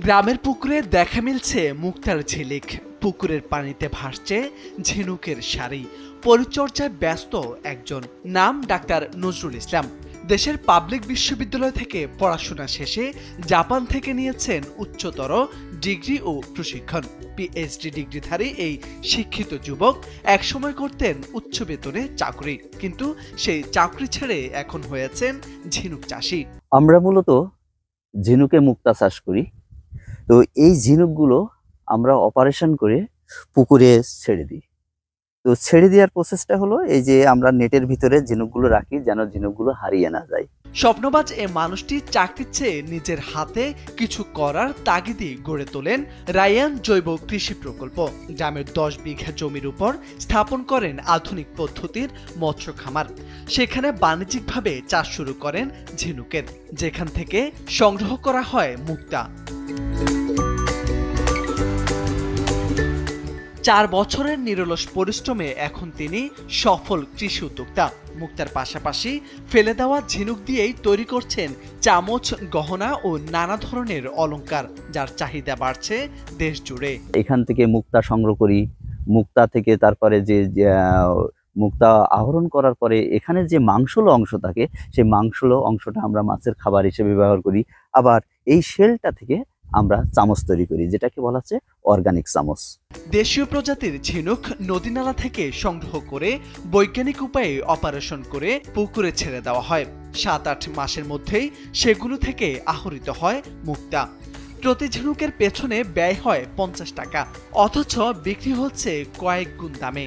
গ্রামের পুকুরে দেখা মিলছে মুক্তার ঝিলিক। পুকুরের পানিতে ভাসছে ঝিনুকের সারি। পরিচর্যায় ব্যস্ত একজন, নাম ডাক্তার নজরুল ইসলাম। দেশের পাবলিক বিশ্ববিদ্যালয় থেকে পড়াশোনা শেষে জাপান থেকে নিয়েছেন উচ্চতর ডিগ্রি ও প্রশিক্ষণ। পিএইচডি ডিগ্রিধারী এই শিক্ষিত যুবক একসময় করতেন উচ্চ বেতনে চাকরি, কিন্তু সেই চাকরি ছেড়ে এখন হয়েছেন ঝিনুক চাষী। আমরা মূলত ঝিনুকে মুক্তা চাষ করি। তো এই ঝিনুকগুলো আমরা অপারেশন করে পুকুরে ছেড়ে দিই। তো ছেড়ে দেওয়ার প্রসেসটা হলো এই যে আমরা নেটের ভিতরে ঝিনুকগুলো রাখি যেন ঝিনুকগুলো হারিয়ে না যায়। স্বপ্নবাজ এ মানুষটি চাকরির চেয়ে নিজের হাতে কিছু করার তাগিদে গড়ে তোলেন রায়ান জৈব কৃষি প্রকল্প। গ্রামের 10 বিঘা জমির উপর স্থাপন করেন আধুনিক পদ্ধতির মৎস্য খামার। সেখানে বাণিজ্যিকভাবে চাষ শুরু করেন ঝিনুকের, যেখান থেকে সংগ্রহ করা হয় মুক্তা। 4 বছরের নিরলস পরিশ্রমে এখন তিনি সফল কৃষি উদ্যোক্তা। মুক্তার পাশাপাশি ফেলে দেওয়া ঝিনুক দিয়েই তৈরি করছেন চামচ, গহনা ও নানা ধরনের অলংকার, যার চাহিদা বাড়ছে দেশ জুড়ে। এখান থেকে মুক্তা সংগ্রহ করি। মুক্তা থেকে তারপরে যে মুক্তা আহরণ করার পরে এখানে যে মাংসল অংশ থাকে, সেই মাংসল অংশটা আমরা মাছের খাবার হিসেবে ব্যবহার করি। আবার এই শেলটা থেকে আমরা চামচ তৈরি করি, যেটাকে বলা হচ্ছে অর্গানিক চামচ। দেশীয় প্রজাতির ঝিনুক নদীনালা থেকে সংগ্রহ করে বৈজ্ঞানিক উপায়ে অপারেশন করে পুকুরে ছেড়ে দেওয়া হয়। 7-8 মাসের মধ্যেই সেগুলো থেকে আহরিত হয় মুক্তা। প্রতি ঝিনুকের পেছনে ব্যয় হয় 50 টাকা, অথচ বিক্রি হচ্ছে কয়েক গুণ দামে।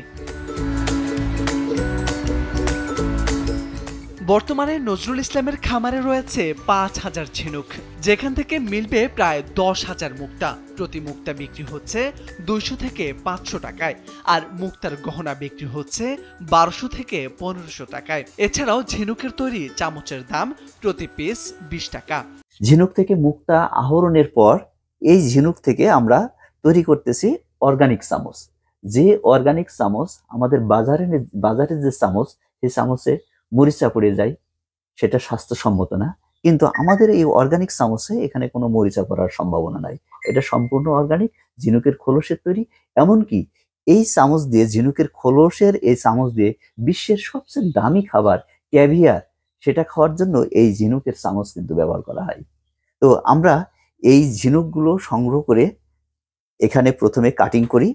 বর্তমানে নজরুল ইসলামের খামারে রয়েছে 5000 ঝিনুক, যেখান থেকে মিলবে প্রায় 10,000 মুক্তা। প্রতি মুক্তা বিক্রি হচ্ছে 200 থেকে 500 টাকায়, আর মুক্তার গহনা বিক্রি হচ্ছে 1200 থেকে 1500 টাকায়। এছাড়াও ঝিনুকের তৈরি চামচের দাম প্রতি পিস 20 টাকা। ঝিনুক থেকে মুক্তা আহরণের পর এই ঝিনুক থেকে আমরা তৈরি করতেছি অর্গানিক চামচ। যে অর্গানিক চামচ আমাদের বাজারে যে চামচ, সেই চামচে মরিচা পড়ে যায়, সেটা স্বাস্থ্যসম্মত না। কিন্তু আমাদের এই অর্গানিক চামচে এখানে কোনো মরিচা পড়ার সম্ভাবনা নাই। এটা সম্পূর্ণ অর্গানিক, ঝিনুকের খোলসের তৈরি। এমনকি এই চামচ দিয়ে, ঝিনুকের খোলসের এই চামচ দিয়ে বিশ্বের সবচেয়ে দামি খাবার ক্যাভিয়ার, সেটা খাওয়ার জন্য এই ঝিনুকের চামচ কিন্তু ব্যবহার করা হয়। তো আমরা এই ঝিনুকগুলো সংগ্রহ করে এখানে প্রথমে কাটিং করি।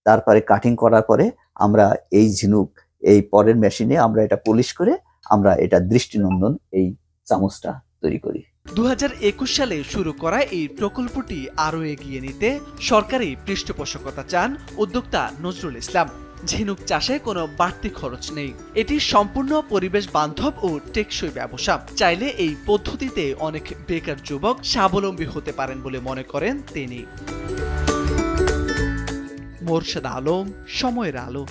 তারপরে কাটিং করার পরে আমরা এই ঝিনুক এই পরের মেশিনে আমরা এটা পলিশ করে আমরা এটা দৃষ্টিনন্দন এই চামচটা তৈরি করি। 2021 সালে শুরু করা এই প্রকল্পটি আরও এগিয়ে নিতে সরকারি পৃষ্ঠপোষকতা চান উদ্যোক্তা নজরুল ইসলাম। ঝিনুক চাষে কোনো বাড়তি খরচ নেই, এটি সম্পূর্ণ পরিবেশ বান্ধব ও টেকসই ব্যবসা। চাইলে এই পদ্ধতিতে অনেক বেকার যুবক স্বাবলম্বী হতে পারেন বলে মনে করেন তিনি। মোরশেদ আলম, সময়ের আলো।